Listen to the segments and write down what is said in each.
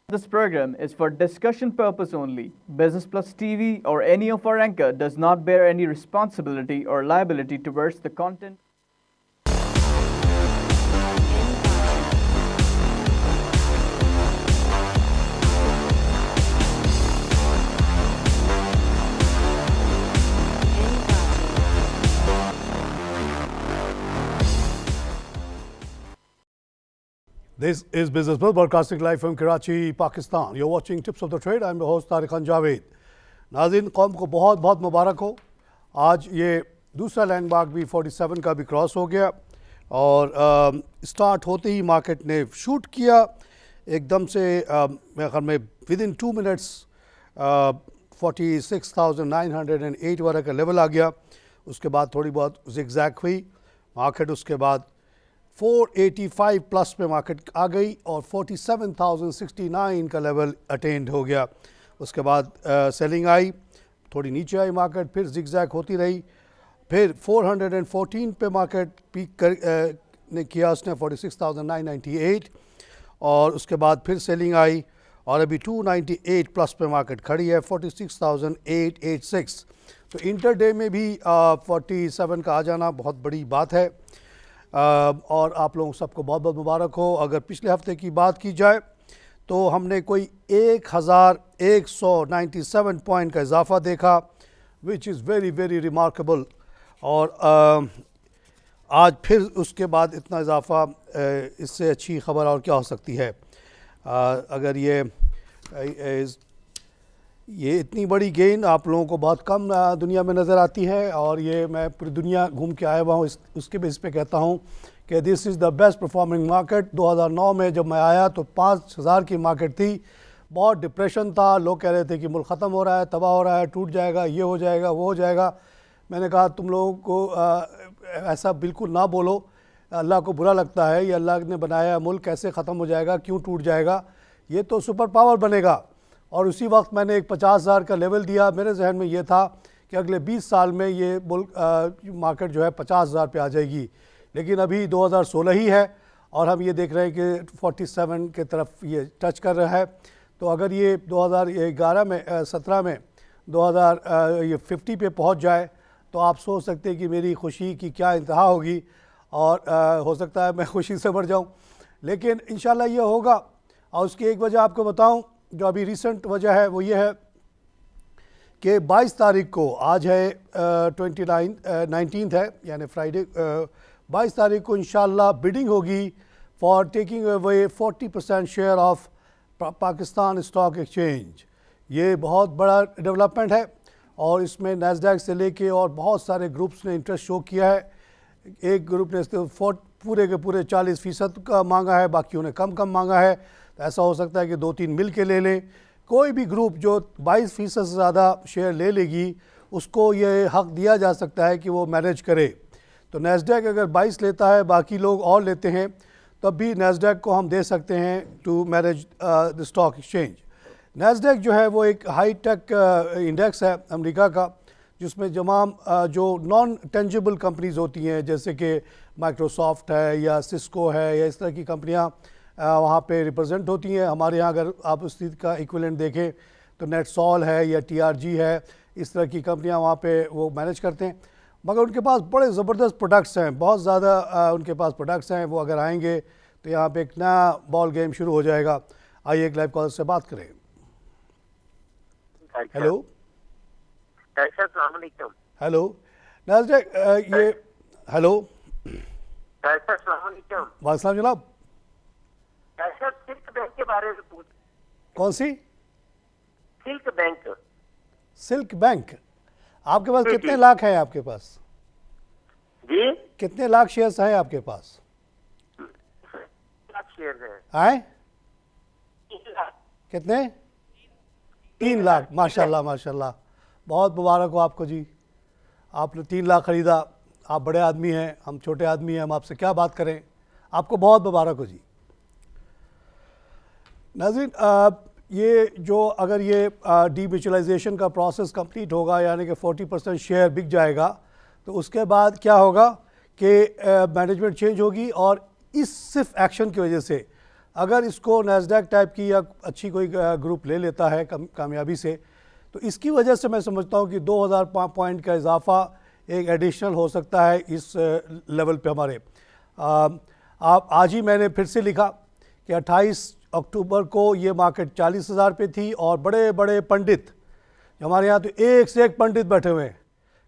This program is for discussion purpose only. Business Plus TV or any of our anchor does not bear any responsibility or liability towards the content. This is Business Plus broadcasting live from Karachi, Pakistan. You're watching Tips of the Trade. I'm your host Tariq Khan Javed. नाज़रीन, कौम को बहुत बहुत मुबारक हो। आज ये दूसरा landmark भी 47 का भी क्रॉस हो गया और स्टार्ट होते ही मार्केट ने शूट किया एकदम से। मेरे ख्याल में विद इन 2 मिनट्स 46,908 वाला का लेवल आ गया। उसके बाद थोड़ी बहुत जिगजैग हुई मार्केट, उसके बाद 485 प्लस पे मार्केट आ गई और 47,069 का लेवल अटेंड हो गया। उसके बाद सेलिंग आई, थोड़ी नीचे आई मार्केट, फिर जिगजैग होती रही, फिर 414 पे मार्केट पीक ने किया उसने 46,998 और उसके बाद फिर सेलिंग आई और अभी 298 प्लस पे मार्केट खड़ी है 46,886। तो इंटरडे में भी 47 का आ जाना बहुत बड़ी बात है और आप लोगों सबको बहुत बहुत मुबारक हो। अगर पिछले हफ्ते की बात की जाए तो हमने कोई 1197 पॉइंट का इजाफा देखा, which is very very remarkable. और आज फिर उसके बाद इतना इजाफा, इससे अच्छी ख़बर और क्या हो सकती है। अगर ये इतनी बड़ी गेन आप लोगों को बहुत कम दुनिया में नज़र आती है और ये मैं पूरी दुनिया घूम के आया हुआ हूँ, उसके बेस पे कहता हूँ कि this is the best performing market. 2009 में जब मैं आया तो 5,000 की मार्केट थी, बहुत डिप्रेशन था, लोग कह रहे थे कि मुल्क ख़त्म हो रहा है, तबाह हो रहा है, टूट जाएगा, ये हो जाएगा, वो हो जाएगा। मैंने कहा तुम लोगों को ऐसा बिल्कुल ना बोलो, अल्लाह को बुरा लगता है, ये अल्लाह ने बनाया मुल्क कैसे ख़त्म हो जाएगा, क्यों टूट जाएगा, ये तो सुपर पावर बनेगा। और उसी वक्त मैंने एक 50,000 का लेवल दिया। मेरे जहन में ये था कि अगले 20 साल में ये मुल्क मार्केट जो है 50,000 पे आ जाएगी, लेकिन अभी 2016 ही है और हम ये देख रहे हैं कि 47 के तरफ ये टच कर रहा है। तो अगर ये 2011 में 17 में 50 पे पहुंच जाए तो आप सोच सकते हैं कि मेरी खुशी की क्या इंतहा होगी और हो सकता है मैं खुशी से भर जाऊं, लेकिन इंशाल्लाह ये होगा। और उसकी एक वजह आपको बताऊं, जो अभी रिसेंट वजह है वो ये है कि 22 तारीख को, आज है 19 है यानी फ्राइडे, 22 तारीख को इंशाल्लाह बिडिंग होगी for taking away 40% share of Pakistan stock exchange. ये बहुत बड़ा डेवलपमेंट है और इसमें नैस्डैक से लेके और बहुत सारे ग्रुप्स ने इंटरेस्ट शो किया है। एक ग्रुप ने पूरे के पूरे 40% का मांगा है, बाकियों ने कम कम मांगा है। तो ऐसा हो सकता है कि 2-3 मिल के ले लें। कोई भी ग्रुप जो 22% से ज़्यादा शेयर ले लेगी उसको ये हक़ दिया जा सकता है कि वो मैनेज करे। तो नैस्डैक अगर 22 लेता है, बाकी लोग और लेते हैं, तब भी नैस्डैक को हम दे सकते हैं to manage the stock exchange. Nasdaq जो है वो एक हाई टेक इंडेक्स है अमेरिका का, जिसमें तमाम जो नॉन टेंजिबल कंपनीज़ होती हैं, जैसे कि माइक्रोसॉफ्ट है या सिस्को है या इस तरह की कंपनियां वहाँ पे रिप्रेजेंट होती हैं। हमारे यहाँ अगर आप उस चीज़ का इक्विवेलेंट देखें तो नेटसॉल है या TRG है, इस तरह की कंपनियां वहाँ पे वो मैनेज करते हैं। मगर उनके पास बड़े ज़बरदस्त प्रोडक्ट्स हैं, बहुत ज़्यादा उनके पास प्रोडक्ट्स हैं। वो अगर आएंगे तो यहाँ पे एक नया बॉल गेम शुरू हो जाएगा। आइए एक लाइव कॉल से बात करें। हेलो हेलो नैस्डैक, ये हेलो वालेकुम जनाब। सिल्क बैंक के बारे में पूछ। कौन सी? Silk Bank. सिल्क बैंक, आपके पास कितने लाख हैं? आपके पास जी कितने लाख शेयर्स हैं आपके पास? लाख शेयर है। आए 3 लाख। कितने? 3 लाख। माशाल्लाह माशाल्लाह, बहुत मुबारक हो आपको जी। आपने 3 लाख ख़रीदा। आप बड़े आदमी हैं, हम छोटे आदमी हैं, हम आपसे क्या बात करें। आपको बहुत मुबारक हो जी। नाज़रीन, ये जो अगर ये डीम्यूचुअलाइजेशन का प्रोसेस कंप्लीट होगा, यानी कि 40% शेयर बिक जाएगा, तो उसके बाद क्या होगा कि मैनेजमेंट चेंज होगी और इस सिर्फ एक्शन की वजह से अगर इसको नैस्डैक टाइप की या अच्छी कोई ग्रुप ले लेता है कामयाबी से, तो इसकी वजह से मैं समझता हूँ कि 2000 पॉइंट का इजाफा एक एडिशनल हो सकता है इस लेवल पे हमारे। आप आज ही मैंने फिर से लिखा कि 28 अक्टूबर को ये मार्केट 40,000 पे थी और बड़े बड़े पंडित, हमारे यहाँ तो एक से एक पंडित बैठे हुए हैं,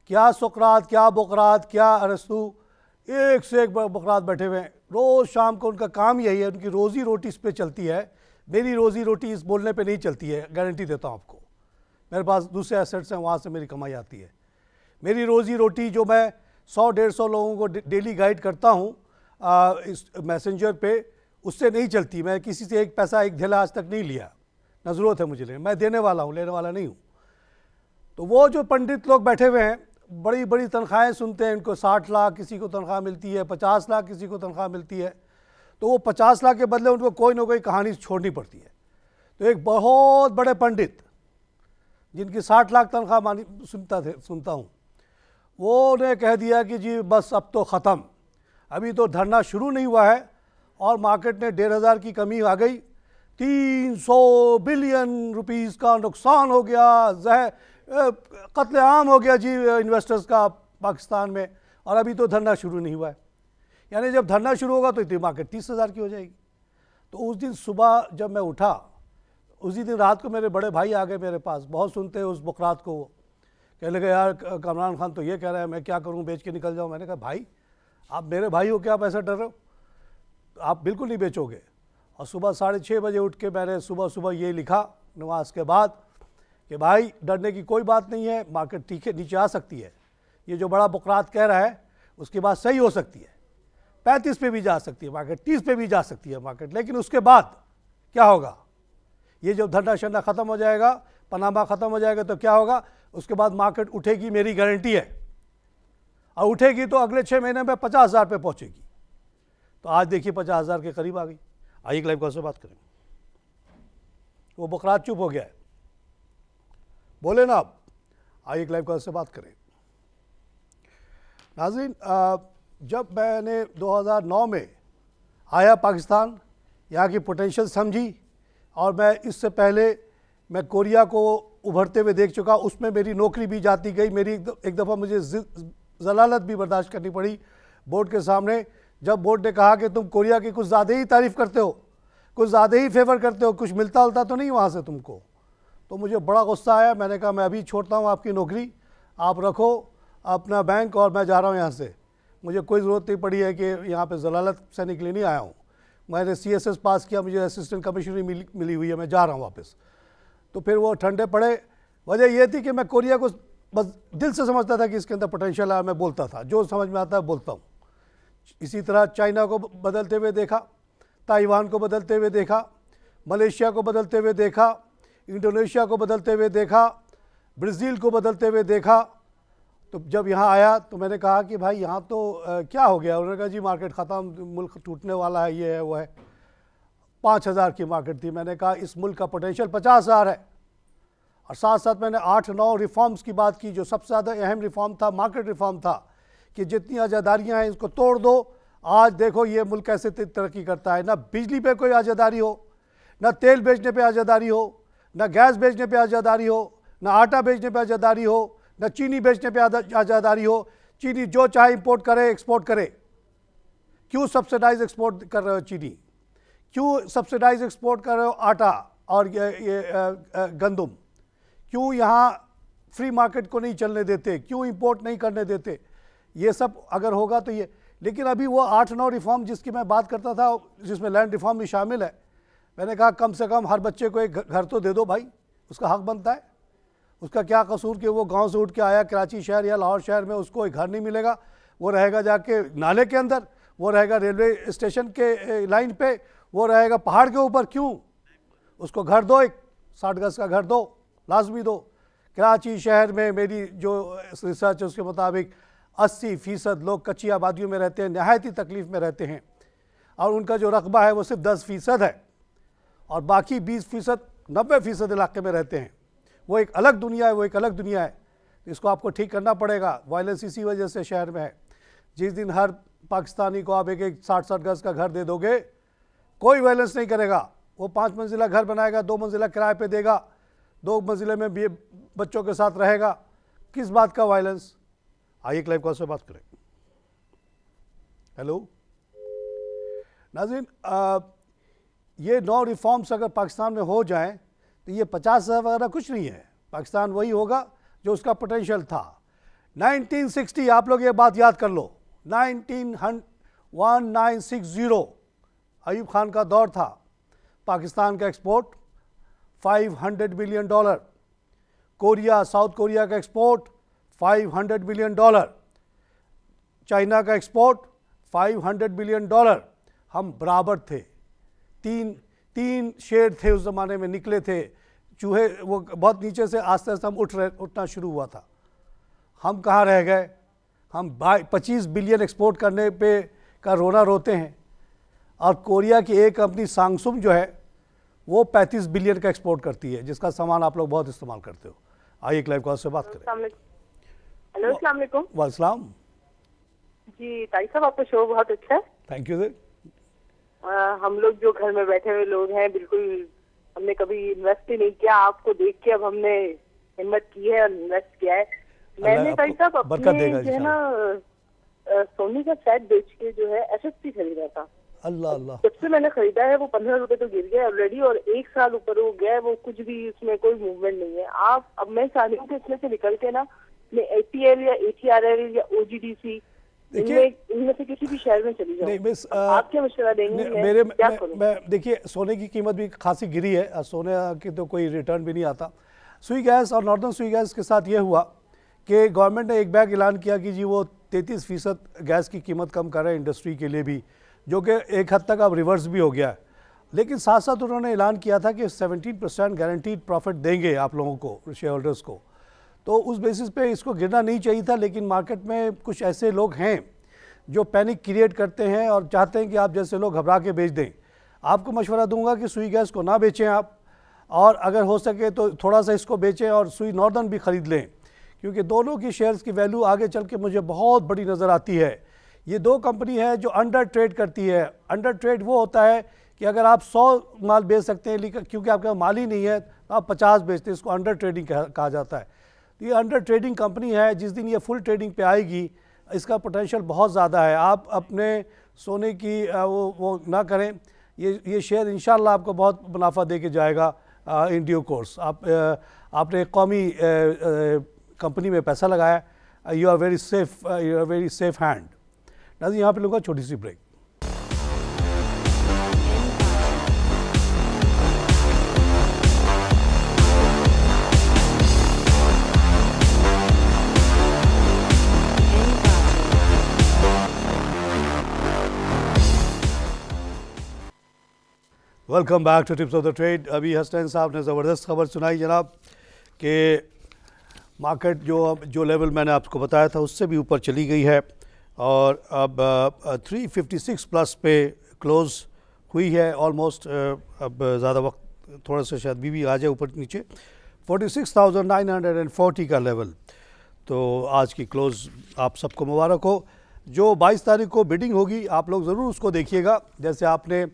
क्या सुकरात, क्या बुकरात, क्या अरस्तु, एक से एक बुकरात बैठे हुए हैं। रोज़ शाम को उनका काम यही है, उनकी रोज़ी रोटी इस पे चलती है। मेरी रोज़ी रोटी इस बोलने पे नहीं चलती है, गारंटी देता हूँ आपको। मेरे पास दूसरे एसेट्स हैं, वहाँ से मेरी कमाई आती है। मेरी रोज़ी रोटी जो मैं 100-150 लोगों को डेली गाइड करता हूँ इस मैसेंजर पे, उससे नहीं चलती। मैं किसी से एक पैसा एक धेला आज तक नहीं लिया, न ज़रूरत है मुझे लेने, मैं देने वाला हूँ, लेने वाला नहीं हूँ। तो वो जो पंडित लोग बैठे हुए हैं, बड़ी बड़ी तनख्वाहें सुनते हैं, इनको 60 लाख किसी को तनख्वाह मिलती है, 50 लाख किसी को तनख्वाह मिलती है। तो वो 50 लाख के बदले उनको कोई ना कोई कहानी छोड़नी पड़ती है। तो एक बहुत बड़े पंडित जिनकी 60 लाख तनख्वाह सुनता हूँ, वो ने कह दिया कि जी बस अब तो ख़त्म, अभी तो धरना शुरू नहीं हुआ है और मार्केट में 1,500 की कमी आ गई, 300 बिलियन रुपीस का नुकसान हो गया, कत्लेआम हो गया जी इन्वेस्टर्स का पाकिस्तान में, और अभी तो धरना शुरू नहीं हुआ है। यानी जब धरना शुरू होगा तो इतनी मार्केट 30,000 की हो जाएगी। तो उस दिन सुबह जब मैं उठा, उसी दिन रात को मेरे बड़े भाई आ गए मेरे पास, बहुत सुनते हैं उस बुकरात को। वो कहने लगे यार कमरान खान तो ये कह रहा है, मैं क्या करूं, बेच के निकल जाऊं। मैंने कहा भाई आप मेरे भाई हो, क्या आप ऐसा डर रहे हो, आप बिल्कुल नहीं बेचोगे। और सुबह 6:30 बजे उठ के मैंने सुबह ये लिखा नमाज के बाद कि भाई डरने की कोई बात नहीं है, मार्केट ठीक है, नीचे आ सकती है। ये जो बड़ा बुकरात कह रहा है उसकी बात सही हो सकती है, 35 पे भी जा सकती है मार्केट, 30 पे भी जा सकती है मार्केट। लेकिन उसके बाद क्या होगा, ये जब धरना शरना ख़त्म हो जाएगा, पनामा ख़त्म हो जाएगा, तो क्या होगा, उसके बाद मार्केट उठेगी, मेरी गारंटी है। और उठेगी तो अगले 6 महीने में 50,000 पे पहुँचेगी। तो आज देखिए 50,000 के करीब आ गई। आइए लाइव कॉल से बात करें। वो बुकरात चुप हो गया है, बोले ना आप, आइए लाइव कॉल से बात करें। नाज़रीन, जब मैंने 2009 में आया पाकिस्तान, यहाँ की पोटेंशियल समझी, और मैं इससे पहले मैं कोरिया को उभरते हुए देख चुका, उसमें मेरी नौकरी भी जाती गई। मेरी एक दफ़ा मुझे ज़लालत भी बर्दाश्त करनी पड़ी बोर्ड के सामने, जब बोर्ड ने कहा कि तुम कोरिया की कुछ ज़्यादा ही तारीफ़ करते हो, कुछ ज़्यादा ही फेवर करते हो, कुछ मिलता उलता तो नहीं वहाँ से तुमको। तो मुझे बड़ा गुस्सा आया। मैंने कहा मैं अभी छोड़ता हूँ आपकी नौकरी, आप रखो अपना बैंक और मैं जा रहा हूँ यहाँ से। मुझे कोई ज़रूरत नहीं पड़ी है कि यहाँ पे ज़लालत सहने के लिए नहीं आया हूँ। मैंने CSS पास किया, मुझे असिस्टेंट कमिश्नरी मिली हुई है, मैं जा रहा हूँ वापस। तो फिर वो ठंडे पड़े। वजह ये थी कि मैं कोरिया को बस दिल से समझता था कि इसके अंदर पोटेंशियल है, मैं बोलता था, जो समझ में आता है बोलता हूँ। इसी तरह चाइना को बदलते हुए देखा, ताइवान को बदलते हुए देखा, मलेशिया को बदलते हुए देखा, इंडोनेशिया को बदलते हुए देखा, ब्राज़ील को बदलते हुए देखा। तो जब यहाँ आया तो मैंने कहा कि भाई यहाँ तो क्या हो गया। उन्होंने कहा जी मार्केट ख़त्म, मुल्क टूटने वाला है, ये है वो है। 5,000 की मार्केट थी। मैंने कहा इस मुल्क का पोटेंशियल 50,000 है। और साथ साथ मैंने 8-9 रिफॉर्म्स की बात की। जो सबसे ज़्यादा अहम रिफॉर्म था मार्केट रिफॉर्म था कि जितनी आज़ादारियाँ हैं इसको तोड़ दो। आज देखो ये मुल्क कैसे तरक्की करता है, ना बिजली पे कोई आज़ादारी हो, ना तेल बेचने पे आज़ादारी हो, ना गैस बेचने पे आज़ादारी हो, ना आटा बेचने पे आज़ादारी हो, ना चीनी बेचने पे आज़ादारी हो। चीनी जो चाहे इंपोर्ट करे, एक्सपोर्ट करे। क्यों सब्सिडाइज एक्सपोर्ट कर रहे हो चीनी, क्यों सब्सिडाइज एक्सपोर्ट कर रहे हो आटा और ये गंदम, क्यों यहाँ फ्री मार्केट को नहीं चलने देते, क्यों इंपोर्ट नहीं करने देते। ये सब अगर होगा तो ये, लेकिन अभी वो 8-9 रिफॉर्म जिसकी मैं बात करता था, जिसमें लैंड रिफॉर्म भी शामिल है, मैंने कहा कम से कम हर बच्चे को एक घर तो दे दो भाई, उसका हक बनता है। उसका क्या कसूर कि वो गांव से उठ के आया कराची शहर या लाहौर शहर में, उसको एक घर नहीं मिलेगा, वो रहेगा जाके नाले के अंदर, वो रहेगा रेलवे स्टेशन के लाइन पे, वो रहेगा पहाड़ के ऊपर। क्यों? उसको घर दो, एक 60 गज का घर दो, लाजमी दो। कराची शहर में मेरी जो रिसर्च है उसके मुताबिक 80% लोग कच्ची आबादियों में रहते हैं, नहायत ही तकलीफ़ में रहते हैं, और उनका जो रकबा है वो सिर्फ 10% है, और बाकी 20% 90% इलाके में रहते हैं। वो एक अलग दुनिया है, वो एक अलग दुनिया है। इसको आपको ठीक करना पड़ेगा। वायलेंस इसी वजह से शहर में है। जिस दिन हर पाकिस्तानी को आप एक 60-60 गज का घर दे दोगे कोई वायलेंस नहीं करेगा। वो 5 मंजिला घर बनाएगा, 2 मंजिला किराए पे देगा, 2 मंजिले में भी बच्चों के साथ रहेगा। किस बात का वायलेंस? आइए लाइव कॉल से बात करें। हेलो नाज़रीन, ये 9 रिफॉर्म्स अगर पाकिस्तान में हो जाएं तो ये 50,000 वगैरह कुछ नहीं है। पाकिस्तान वही होगा जो उसका पोटेंशियल था। 1960, आप लोग ये बात याद कर लो, 1960 अयूब खान का दौर था। पाकिस्तान का export $500 billion, Korea south Korea का एक्सपोर्ट $500 बिलियन, चाइना का एक्सपोर्ट $500 बिलियन। हम बराबर थे। तीन शेर थे उस ज़माने में, निकले थे चूहे, वो बहुत नीचे से आस्ते आस्ते हम उठना शुरू हुआ था। हम कहाँ रह गए? हम 25 बिलियन एक्सपोर्ट करने पे का रोना रोते हैं, और कोरिया की एक कंपनी सांगसुम जो है वो 35 बिलियन का एक्सपोर्ट करती है, जिसका सामान आप लोग बहुत इस्तेमाल करते हो। आइए लाइव कॉल से बात करें। हेलो, अस्सलाम वालेकुम। वालेकुम जी तारिक साहब, आपका शो बहुत अच्छा है। Thank you sir. हम लोग जो घर में बैठे हुए लोग हैं, बिल्कुल हमने कभी इन्वेस्ट ही नहीं किया, आपको देख के अब हमने हिम्मत की है और इन्वेस्ट किया है। मैंने तारिक साहब अपने जो है ना सोनी का सेट बेच के जो है एसएसपी खरीदा था। अल्लाह अल्लाह। जब से मैंने खरीदा है वो 15 रुपए तो गिर गया ऑलरेडी, और 1 साल ऊपर हो गया है, वो कुछ भी उसमें कोई मूवमेंट नहीं है। आप अब मैं चाह रही हूँ कि इसमें से निकल के ना मैं ATL या ATRL या OGDC इनमें से किसी भी शहर में चली जाऊँ। आप क्या मशवरा देंगे? मैं देखिए, सोने की कीमत भी खासी गिरी है, सोने की तो कोई रिटर्न भी नहीं आता। सुई गैस और नॉर्दर्न सुई गैस के साथ ये हुआ कि गवर्नमेंट ने एक बैग ऐलान किया कि जी वो 33% गैस की कीमत कम कर रहे हैं इंडस्ट्री के लिए भी, जो कि एक हद तक अब रिवर्स भी हो गया है। लेकिन साथ साथ उन्होंने ऐलान किया था कि 17% गारंटीड प्रॉफिट देंगे आप लोगों को, शेयर होल्डर्स को। तो उस बेसिस पे इसको गिरना नहीं चाहिए था, लेकिन मार्केट में कुछ ऐसे लोग हैं जो पैनिक क्रिएट करते हैं और चाहते हैं कि आप जैसे लोग घबरा के बेच दें। आपको मशवरा दूंगा कि सुई गैस को ना बेचें आप, और अगर हो सके तो थोड़ा सा इसको बेचें और सुई नॉर्दर्न भी ख़रीद लें, क्योंकि दोनों की शेयर्स की वैल्यू आगे चल के मुझे बहुत बड़ी नज़र आती है। ये 2 कंपनी है जो अंडर ट्रेड करती है। अंडर ट्रेड वो होता है कि अगर आप 100 माल बेच सकते हैं, लेकिन क्योंकि आपके पास माल ही नहीं है तो आप 50 बेचते हैं, इसको अंडर ट्रेडिंग कहा जाता है। तो ये अंडर ट्रेडिंग कंपनी है। जिस दिन ये फुल ट्रेडिंग पे आएगी, इसका पोटेंशियल बहुत ज़्यादा है। आप अपने सोने की वो ना करें। ये शेयर इंशाल्लाह आपको बहुत मुनाफा दे के जाएगा इन ड्यू कोर्स। आपने कौमी कंपनी में पैसा लगाया, you are very safe hand. नाज़रीन, यहाँ पे लूँगा छोटी सी break. Welcome back to tips of the trade. अभी हसनैन साहब ने ज़बरदस्त खबर सुनाई जनाब कि मार्केट जो लेवल मैंने आपको बताया था उससे भी ऊपर चली गई है, और अब 356 प्लस पे क्लोज़ हुई है ऑलमोस्ट। अब ज़्यादा वक्त थोड़ा सा शायद भी आ जाए ऊपर नीचे। 46,940 का लेवल। तो आज की क्लोज़ आप सबको मुबारक हो। जो 22 तारीख को बिडिंग होगी, आप लोग ज़रूर उसको देखिएगा। जैसे आपने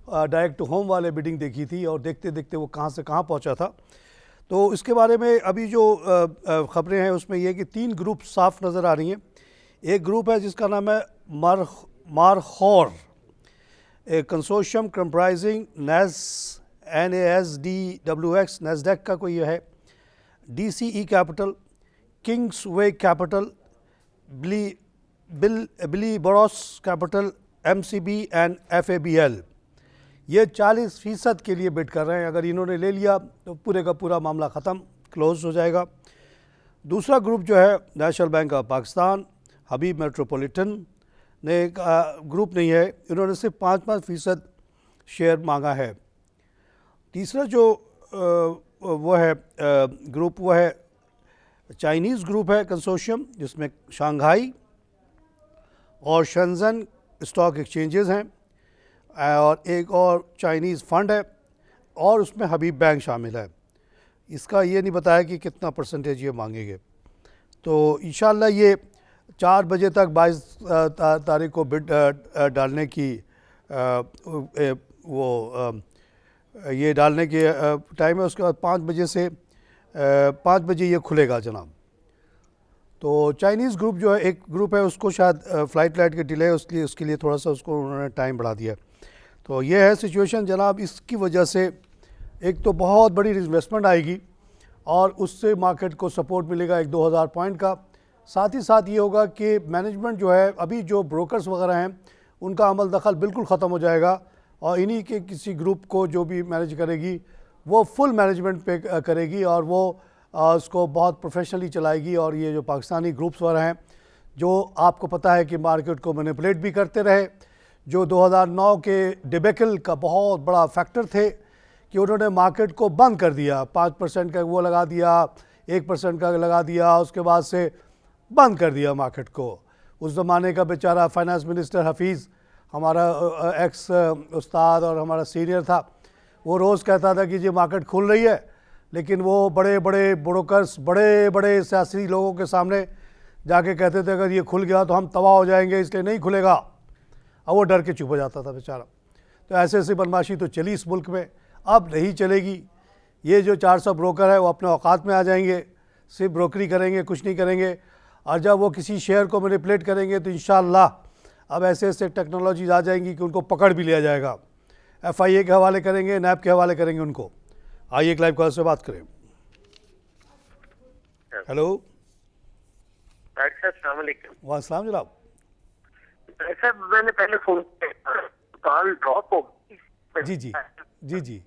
डायरेक्ट टू होम वाले बिडिंग देखी थी और देखते देखते वो कहाँ से कहाँ पहुँचा था। तो इसके बारे में अभी जो ख़बरें हैं उसमें यह कि 3 ग्रुप साफ नज़र आ रही हैं। एक ग्रुप है जिसका नाम है Markhor, a consortium comprising NASDWX Nasdaq का कोई है, DCE capital, Kings Way capital, Billy Boros capital, MCB and FABL। ये 40% के लिए बिड कर रहे हैं। अगर इन्होंने ले लिया तो पूरे का पूरा मामला ख़त्म, क्लोज हो जाएगा। दूसरा ग्रुप जो है national bank of Pakistan, Habib metropolitan ने ग्रुप नहीं है, इन्होंने सिर्फ 5% शेयर मांगा है। तीसरा जो वो है ग्रुप, वो है चाइनीज़ ग्रुप है कंसोर्शियम, जिसमें शंघाई और शेंजन स्टॉक एक्सचेंजेस हैं, और एक और चाइनीज़ फंड है, और उसमें हबीब बैंक शामिल है। इसका ये नहीं बताया कि कितना परसेंटेज ये मांगेंगे। तो इंशाल्लाह ये 4 बजे तक 22 तारीख को बिड डालने की वो ये डालने के टाइम है। उसके बाद 5 बजे से 5 बजे ये खुलेगा जनाब। तो चाइनीज़ ग्रुप जो है, एक ग्रुप है, उसको शायद फ़्लाइट के डिले है, उसके लिए थोड़ा सा उसको उन्होंने टाइम बढ़ा दिया। तो ये है सिचुएशन जनाब। इसकी वजह से एक तो बहुत बड़ी इन्वेस्टमेंट आएगी और उससे मार्केट को सपोर्ट मिलेगा 1-2 हज़ार पॉइंट का। साथ ही साथ ये होगा कि मैनेजमेंट जो है, अभी जो ब्रोकर्स वगैरह हैं उनका अमल दखल बिल्कुल ख़त्म हो जाएगा और इन्हीं के किसी ग्रुप को जो भी मैनेज करेगी वो फुल मैनेजमेंट पे करेगी और वो उसको बहुत प्रोफेशनली चलाएगी। और ये जो पाकिस्तानी ग्रुप्स वगैरह हैं जो आपको पता है कि मार्केट को मैनिपुलेट भी करते रहे, जो 2009 के डिबेकल का बहुत बड़ा फैक्टर थे कि उन्होंने मार्केट को बंद कर दिया, 5% का वो लगा दिया, 1% का लगा दिया, उसके बाद से बंद कर दिया मार्केट को। उस ज़माने का बेचारा फाइनेंस मिनिस्टर हफीज़, हमारा एक्स उस्ताद और हमारा सीनियर था, वो रोज़ कहता था कि जी मार्केट खुल रही है, लेकिन वो बड़े बड़े ब्रोकर्स, बड़े बड़े सियासी लोगों के सामने जाके कहते थे अगर ये खुल गया तो हम तबाह हो जाएंगे, इसलिए नहीं खुलेगा। अब वो डर के चुप हो जाता था बेचारा। तो ऐसे ऐसी बदमाशी तो चली इस मुल्क में, अब नहीं चलेगी। ये जो 400 ब्रोकर है वो अपने औकात में आ जाएंगे, सिर्फ ब्रोकरी करेंगे, कुछ नहीं करेंगे। और जब वो किसी शेयर को मैनिपुलेट करेंगे तो इंशाअल्लाह अब ऐसे ऐसे टेक्नोलॉजीज आ जाएंगी कि उनको पकड़ भी लिया जाएगा। FIA के हवाले करेंगे, NAB के हवाले करेंगे उनको। आइए एक लाइव कॉल से बात करें। हेलो, अस्सलाम वालेकुम। वालेकुम जनाब। सर मैंने पहले फोन किया, कॉल ड्रॉप हो गई। जी जी जी जी,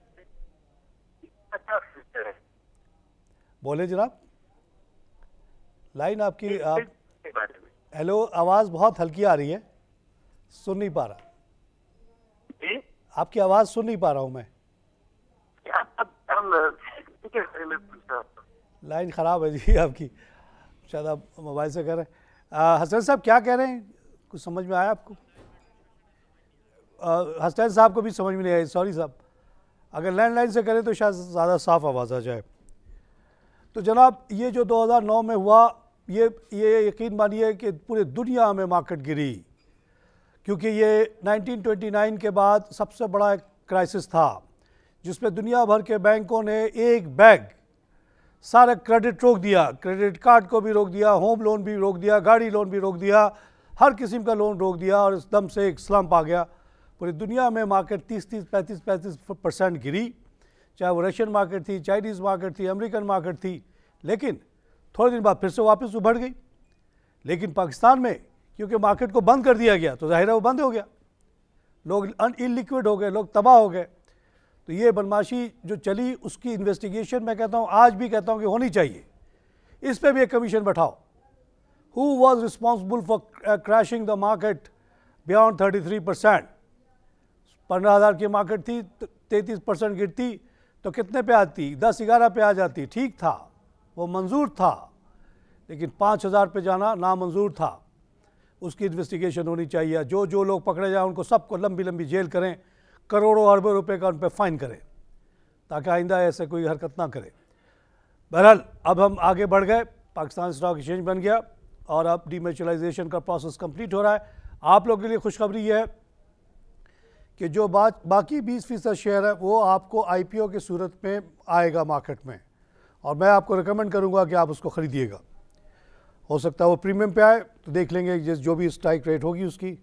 अच्छा फ्यूचर है बोले जनाब। लाइन आपकी आप के बारे में। हेलो, आवाज़ बहुत हल्की आ रही है, सुन नहीं पा रहा। जी आपकी आवाज़ सुन नहीं पा रहा हूँ मैं। अब हम के बारे में पूछ रहा हूं। लाइन ख़राब है जी आपकी, शायद आप मोबाइल से कर रहे हैं। हसन साहब क्या कह रहे हैं, कुछ समझ में आया आपको? हसन साहब को भी समझ में नहीं आई, सॉरी साहब। अगर लैंडलाइन से करें तो शायद ज़्यादा साफ आवाज़ आ जाए। तो जनाब ये जो 2009 में हुआ, ये यकीन मानिए कि पूरे दुनिया में मार्केट गिरी, क्योंकि ये 1929 के बाद सबसे बड़ा एक क्राइसिस था जिसमें दुनिया भर के बैंकों ने एक बैग सारा क्रेडिट रोक दिया, क्रेडिट कार्ड को भी रोक दिया, होम लोन भी रोक दिया, गाड़ी लोन भी रोक दिया, हर किस्म का लोन रोक दिया और एकदम से एक स्लम्प आ गया। पूरी दुनिया में मार्केट 30-30, 35% गिरी, चाहे वो रशियन मार्केट थी, चाइनीज़ मार्केट थी, अमेरिकन मार्केट थी। लेकिन थोड़े दिन बाद फिर से वापस उभर गई। लेकिन पाकिस्तान में क्योंकि मार्केट को बंद कर दिया गया तो जाहिर है वो बंद हो गया, लोग इलिक्विड हो गए, लोग तबाह हो गए। तो ये बदमाशी जो चली उसकी इन्वेस्टिगेशन मैं कहता हूँ, आज भी कहता हूँ कि होनी चाहिए। इस पर भी एक कमीशन बैठाओ। Who was responsible for crashing the market beyond 33%? 15,000 की मार्केट थी, 33% गिरती तो कितने पे आती? 10-11 पे आ जाती, ठीक था, वो मंजूर था। लेकिन 5,000 पे जाना नामंजूर था। उसकी इन्वेस्टिगेशन होनी चाहिए। जो जो लोग पकड़े जाएं उनको सबको लंबी लंबी जेल करें, करोड़ों अरबों रुपए का उन पर फाइन करें, ताकि आइंदा ऐसे कोई हरकत ना करे। बहरहाल अब हम आगे बढ़ गए, पाकिस्तान स्टॉक एक्सचेंज बन गया और अब डीमैचुरलाइजेशन का प्रोसेस कंप्लीट हो रहा है। आप लोगों के लिए खुशखबरी यह है कि जो बाकी 20% शेयर है वो आपको IPO की सूरत में आएगा मार्केट में, और मैं आपको रिकमेंड करूंगा कि आप उसको ख़रीदिएगा। हो सकता है वो प्रीमियम पे आए तो देख लेंगे, जो भी स्ट्राइक रेट होगी उसकी,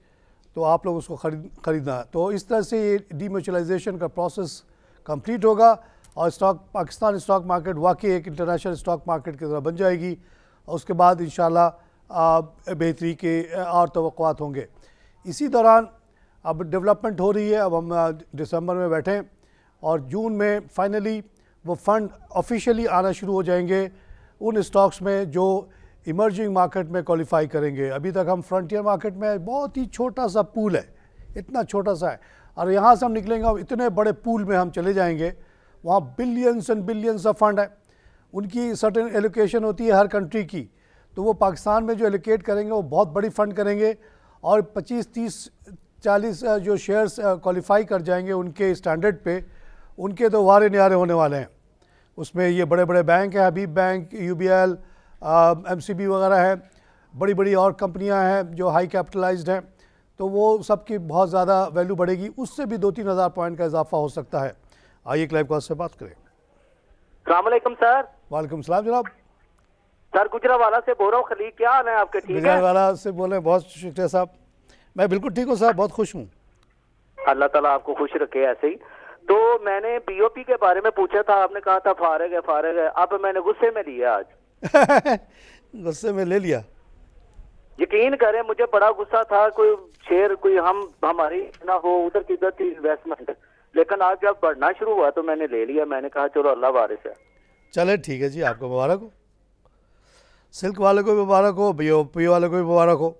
तो आप लोग उसको ख़रीदना है। तो इस तरह से ये डीमैचुरलाइजेशन का प्रोसेस कंप्लीट होगा और पाकिस्तान स्टॉक मार्केट वाकई एक इंटरनेशनल स्टॉक मार्केट की तरह बन जाएगी। और उसके बाद इंशाल्लाह बेहतरी के और तवक्कुआत होंगे। इसी दौरान अब डेवलपमेंट हो रही है। अब हम दिसंबर में बैठे हैं और जून में फाइनली वो फंड ऑफिशियली आना शुरू हो जाएंगे उन स्टॉक्स में जो इमर्जिंग मार्केट में क्वालिफाई करेंगे। अभी तक हम फ्रंटियर मार्केट में बहुत ही छोटा सा पूल है, इतना छोटा सा है, और यहाँ से हम निकलेंगे और इतने बड़े पूल में हम चले जाएंगे। वहाँ billions and billions of fund है, उनकी सर्टेन एलोकेशन होती है हर कंट्री की। तो वो पाकिस्तान में जो एलोकेट करेंगे वो बहुत बड़ी फ़ंड करेंगे और 25, 30, 40 जो शेयर्स क्वालिफाई कर जाएंगे उनके स्टैंडर्ड पे, उनके तो वारे न्यारे होने वाले हैं। उसमें ये बड़े बड़े बैंक हैं, हबीब बैंक, UBL, MCB वगैरह हैं, बड़ी बड़ी और कंपनियां हैं जो हाई कैपिटलाइज्ड हैं। तो वो सबकी बहुत ज़्यादा वैल्यू बढ़ेगी, उससे भी 2-3 हज़ार पॉइंट का इजाफा हो सकता है। आइए एक लाइव कॉल से बात करें। अस्सलाम वालेकुम सर। वालेकुम सलाम जनाब। सर गुजरावाला से बोल रहा हूँ खलील, क्या हाल है आपके? ठीक है। गुजरावाला से बोल रहे हैं, बहुत शुक्रिया साहब। मैं बिल्कुल ठीक हूँ साहब, बहुत खुश हूँ। अल्लाह ताला आपको खुश रखे ऐसे ही। तो मैंने बीओपी के बारे में पूछा था, आपने कहा था फारिग है, अब मैंने गुस्से में लिया आज। गुस्से में ले लिया? यकीन करें मुझे बड़ा गुस्सा था, कोई शेयर कोई हमारी ना हो उधर की उधर थी इन्वेस्टमेंट, लेकिन आज जब बढ़ना शुरू हुआ तो मैंने ले लिया। मैंने कहा चलो अल्लाह वारिस है। चले ठीक है जी, आपको मुबारक हो, सिल्क वाले को भी मुबारक हो, बीओपी वाले को भी मुबारक हो।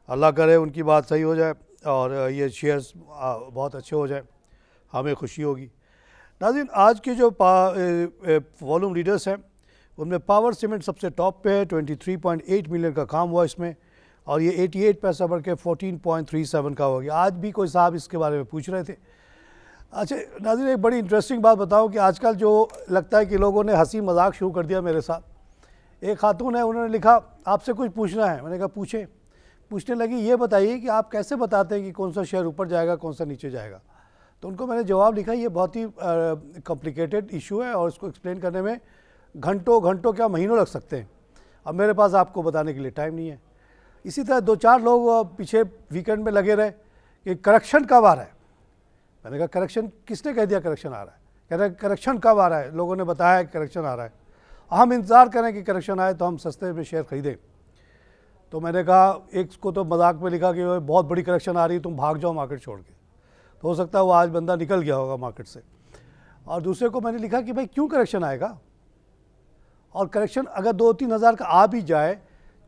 अल्लाह करे उनकी बात सही हो जाए और ये शेयर्स बहुत अच्छे हो जाए, हमें खुशी होगी। नाज़रीन, आज के जो वॉल्यूम लीडर्स हैं उनमें पावर सीमेंट सबसे टॉप पे है, 23.8 मिलियन का काम हुआ इसमें, और ये 88 पैसा बढ़ के 14.37 का हो गया। आज भी कोई साहब इसके बारे में पूछ रहे थे। अच्छा नाज़रीन, एक बड़ी इंटरेस्टिंग बात बताऊं कि आजकल जो लगता है कि लोगों ने हंसी मजाक शुरू कर दिया मेरे साथ। एक खातून है, उन्होंने लिखा आपसे कुछ पूछना है। मैंने कहा पूछे। पूछने लगी ये बताइए कि आप कैसे बताते हैं कि कौन सा शेयर ऊपर जाएगा कौन सा नीचे जाएगा। तो उनको मैंने जवाब लिखा, ये बहुत ही कॉम्प्लिकेटेड इशू है और इसको एक्सप्लेन करने में घंटों क्या महीनों लग सकते हैं। अब मेरे पास आपको बताने के लिए टाइम नहीं है। इसी तरह 2-4 लोग पीछे वीकेंड में लगे रहे कि करेक्शन कब आ रहा है। मैंने कहा करेक्शन किसने कह दिया करेक्शन आ रहा है? कह रहे करेक्शन कब आ रहा है, लोगों ने बताया कि करेक्शन आ रहा है, हम इंतज़ार करें कि करेक्शन आए तो हम सस्ते में शेयर खरीदें। तो मैंने कहा, एक को तो मजाक में लिखा कि बहुत बड़ी करेक्शन आ रही है, तुम भाग जाओ मार्केट छोड़ के। तो हो सकता है वो आज बंदा निकल गया होगा मार्केट से। और दूसरे को मैंने लिखा कि भाई क्यों करेक्शन आएगा, और करेक्शन अगर 2-3 हज़ार का आ भी जाए,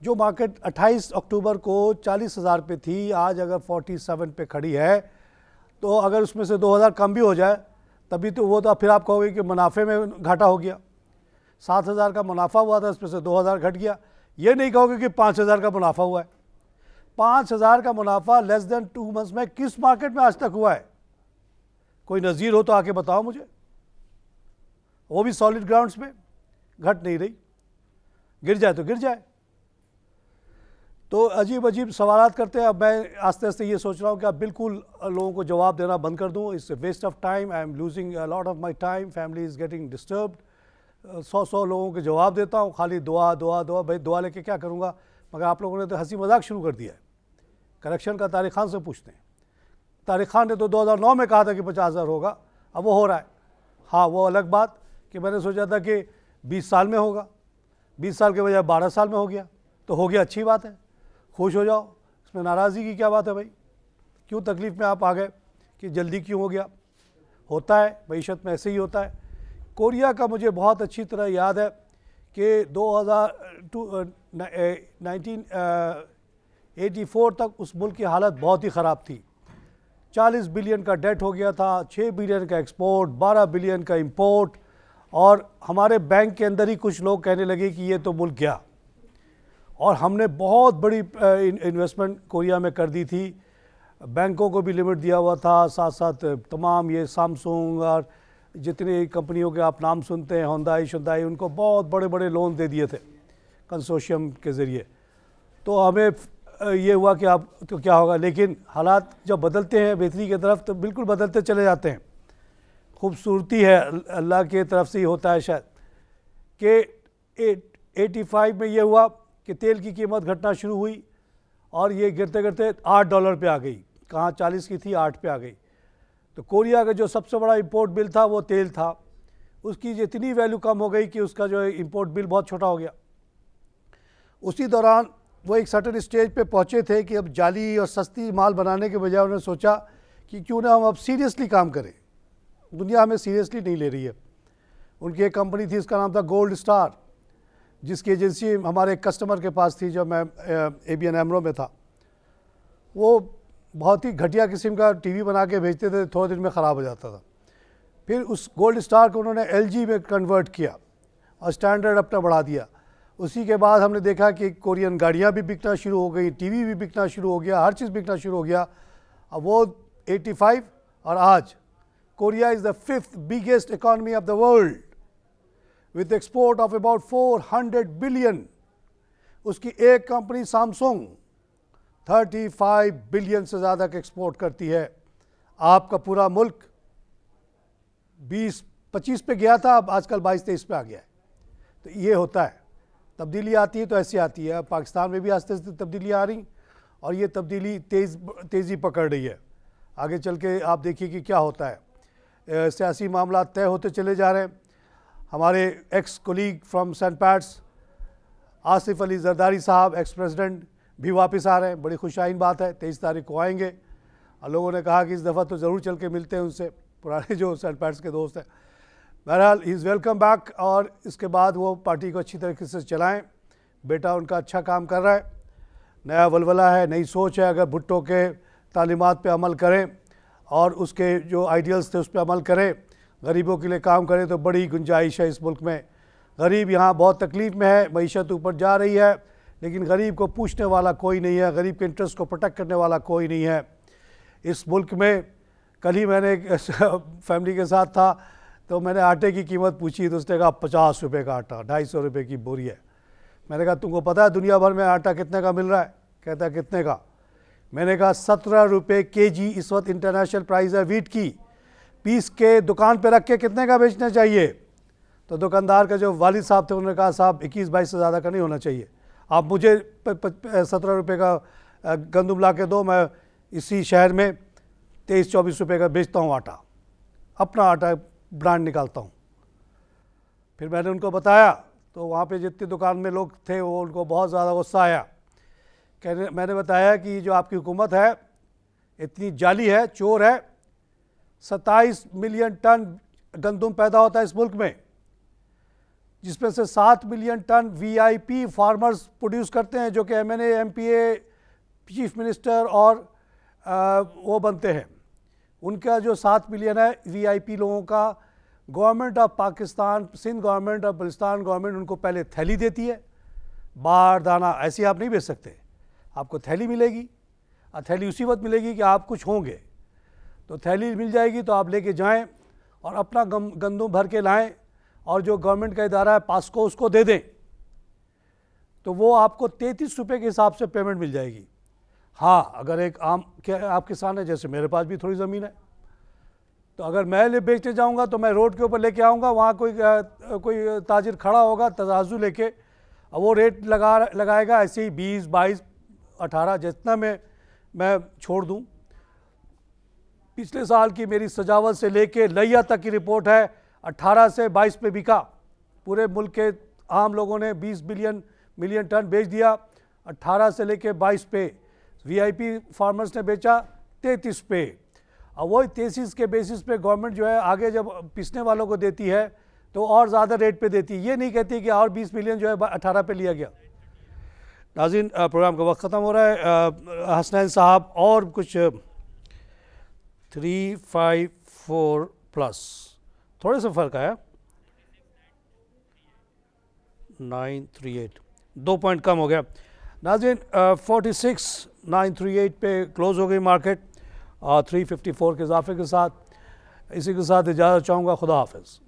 जो मार्केट 28 अक्टूबर को 40 हज़ार पे थी, आज अगर 47 पे खड़ी है, तो अगर उसमें से 2 हज़ार कम भी हो जाए तभी तो वो तो फिर आप कहोगे कि मुनाफे में घाटा हो गया। 7 हज़ार का मुनाफा हुआ था, उसमें से 2 हज़ार घट गया। ये नहीं कहोगे कि 5 हज़ार का मुनाफा हुआ है। 5 हज़ार का मुनाफा लेस देन 2 मंथ्स में किस मार्केट में आज तक हुआ है? कोई नज़ीर हो तो आके बताओ मुझे, वो भी सॉलिड ग्राउंड्स में। घट नहीं रही, गिर जाए तो गिर जाए। तो अजीब अजीब सवालात करते हैं। अब मैं आस्ते आस्ते ये सोच रहा हूँ कि अब बिल्कुल लोगों को जवाब देना बंद कर दूँ। It's waste of time, I am losing a lot of my time, family is getting disturbed. 100 लोगों के जवाब देता हूँ, खाली दुआ दुआ दुआ। भाई दुआ लेके क्या करूँगा? मगर आप लोगों ने तो हंसी मजाक शुरू कर दिया है। करेक्शन का तारिक खान से पूछते हैं। तारिक खान ने तो 2009 में कहा था कि 50,000 होगा, अब वो हो रहा है। हाँ, वो अलग बात कि मैंने सोचा था कि 20 साल में होगा, 20 साल के बजाय 12 साल में हो गया, तो हो गया, अच्छी बात है, खुश हो जाओ। इसमें नाराज़गी की क्या बात है भाई? क्यों तकलीफ़ में आप आ गए कि जल्दी क्यों हो गया? होता है, मईशत में ऐसे ही होता है। कोरिया का मुझे बहुत अच्छी तरह याद है कि 1984 तक उस मुल्क की हालत बहुत ही ख़राब थी। 40 बिलियन का डेट हो गया था, 6 बिलियन का एक्सपोर्ट, 12 बिलियन का इंपोर्ट, और हमारे बैंक के अंदर ही कुछ लोग कहने लगे कि ये तो मुल्क गया। और हमने बहुत बड़ी इन्वेस्टमेंट कोरिया में कर दी थी, बैंकों को भी लिमिट दिया हुआ था, साथ साथ तमाम ये सैमसंग और जितनी कंपनियों के आप नाम सुनते हैं, हुंडई, उनको बहुत बड़े बड़े लोन दे दिए थे कंसोर्शियम के ज़रिए। तो हमें ये हुआ कि अब तो क्या होगा, लेकिन हालात जब बदलते हैं बेहतरी की तरफ तो बिल्कुल बदलते चले जाते हैं। खूबसूरती है, अल्लाह की तरफ से ही होता है शायद। कि 85 में ये हुआ कि तेल की कीमत घटना शुरू हुई और ये गिरते गिरते $8 पे आ गई। कहाँ 40 की थी, 8 पे आ गई। तो कोरिया का जो सबसे बड़ा इंपोर्ट बिल था वो तेल था, उसकी इतनी वैल्यू कम हो गई कि उसका जो है इंपोर्ट बिल बहुत छोटा हो गया। उसी दौरान वो एक सर्टेन स्टेज पे पहुँचे थे कि अब जाली और सस्ती माल बनाने के बजाय उन्होंने सोचा कि क्यों ना हम अब सीरियसली काम करें, दुनिया हमें सीरियसली नहीं ले रही है। उनकी एक कंपनी थी, उसका नाम था गोल्ड स्टार, जिसकी एजेंसी हमारे कस्टमर के पास थी जब मैं ABN AMRO में था। वो बहुत ही घटिया किस्म का टीवी बना के भेजते थे, थोड़े दिन में ख़राब हो जाता था। फिर उस गोल्ड स्टार को उन्होंने LG में कन्वर्ट किया और स्टैंडर्ड अपना बढ़ा दिया। उसी के बाद हमने देखा कि कोरियन गाड़ियाँ भी बिकना शुरू हो गई, टीवी भी बिकना शुरू हो गया, हर चीज़ बिकना शुरू हो गया। अब वो 85 और आज Korea is the 5th biggest economy of the world with export of about 400 billion। उसकी एक कंपनी सैमसंग 35 बिलियन से ज़्यादा का एक्सपोर्ट करती है। आपका पूरा मुल्क 20-25 पे गया था, अब आजकल 22-23 पे आ गया है। तो ये होता है, तब्दीली आती है तो ऐसी आती है। पाकिस्तान में भी आस्ते आस्ते तब्दीली आ रही और ये तब्दीली तेज़ी पकड़ रही है। आगे चल के आप देखिए कि क्या होता है। सियासी मामला तय होते चले जा रहे हैं। हमारे ex colleague from Saint Pat's Asif Ali Zardari sahab, ex president, भी वापस आ रहे हैं। बड़ी खुशाइन बात है, 23 तारीख को आएंगे। और लोगों ने कहा कि इस दफ़ा तो ज़रूर चल के मिलते हैं उनसे, पुराने जो सेंट पैट्स के दोस्त हैं। बहरहाल ही इज़ वेलकम बैक, और इसके बाद वो पार्टी को अच्छी तरीके से चलाएं। बेटा उनका अच्छा काम कर रहा है, नया वलवला है, नई सोच है। अगर भुट्टो के तालीमात पे अमल करें और उसके जो आइडियल्स थे उस पर अमल करें, गरीबों के लिए काम करें, तो बड़ी गुंजाइश है इस मुल्क में। गरीब यहाँ बहुत तकलीफ़ में है, मईशत ऊपर जा रही है, लेकिन गरीब को पूछने वाला कोई नहीं है, गरीब के इंटरेस्ट को प्रोटेक्ट करने वाला कोई नहीं है इस मुल्क में। कल ही मैंने एक फैमिली के साथ था, तो मैंने आटे की कीमत पूछी तो उसने कहा 50 रुपये का आटा, 250 रुपये की बोरी है। मैंने कहा तुमको पता है दुनिया भर में आटा कितने का मिल रहा है? कहता है कितने का? मैंने कहा 17 रुपये kg इस वक्त इंटरनेशनल प्राइस है वीट की। पीस के दुकान पे रख के कितने का बेचना चाहिए? तो दुकानदार का जो वालिद साहब थे उन्होंने कहा साहब 21-22 से ज़्यादा का नहीं होना चाहिए, आप मुझे 17 रुपये का गंदम ला के दो, मैं इसी शहर में 23-24 रुपये का बेचता हूँ आटा, अपना आटा ब्रांड निकालता हूँ। फिर मैंने उनको बताया तो वहाँ पे जितनी दुकान में लोग थे वो उनको बहुत ज़्यादा गुस्सा आया। मैंने बताया कि जो आपकी हुकूमत है इतनी जाली है, चोर है। 27 मिलियन टन गंदम पैदा होता है इस मुल्क में, जिसमें से 7 million ton VIP farmers produce करते हैं, जो कि MNA, MPA, चीफ मिनिस्टर और वो बनते हैं। उनका जो 7 मिलियन है VIP लोगों का, government of Pakistan, Sindh government और बलूचिस्तान गवर्नमेंट उनको पहले थैली देती है, बार दाना। ऐसी आप नहीं बेच सकते, आपको थैली मिलेगी, और थैली उसी वक्त मिलेगी कि आप कुछ होंगे। तो थैली मिल जाएगी तो आप लेके जाएं और अपना गंदम भर के लाएं, और जो गवर्नमेंट का इदारा है पास्को उसको दे दें, तो वो आपको 33 रुपये के हिसाब से पेमेंट मिल जाएगी। हाँ, अगर एक आम आप किसान है, जैसे मेरे पास भी थोड़ी ज़मीन है, तो अगर मैं ले बेचने जाऊंगा तो मैं रोड के ऊपर लेके आऊँगा, वहाँ कोई ताजिर खड़ा होगा तराजू लेके, और वो रेट लगाएगा ऐसे ही 20, 22, 18 जितना मैं छोड़ दूँ। पिछले साल की मेरी सजावट से लेके लैया तक की रिपोर्ट है, 18 से 22 पे बिका। पूरे मुल्क के आम लोगों ने 20 मिलियन टन बेच दिया, 18 से लेके 22 पे। VIP फार्मर्स ने बेचा 33 पे। और वही 33 के बेसिस पे गवर्नमेंट जो है आगे जब पिसने वालों को देती है तो और ज़्यादा रेट पे देती है, ये नहीं कहती कि और 20 मिलियन जो है 18 पे लिया गया। नाज़रीन, प्रोग्राम का वक्त ख़त्म हो रहा है। हसनैन साहब और कुछ 354 प्लस थोड़े से फ़र्क आया, 938 2 पॉइंट कम हो गया। नाज़रीन, 46,938 पे क्लोज़ हो गई मार्केट, 354 के इजाफे के साथ। इसी के साथ इजाज़त चाहूँगा, खुदा हाफ़िज़।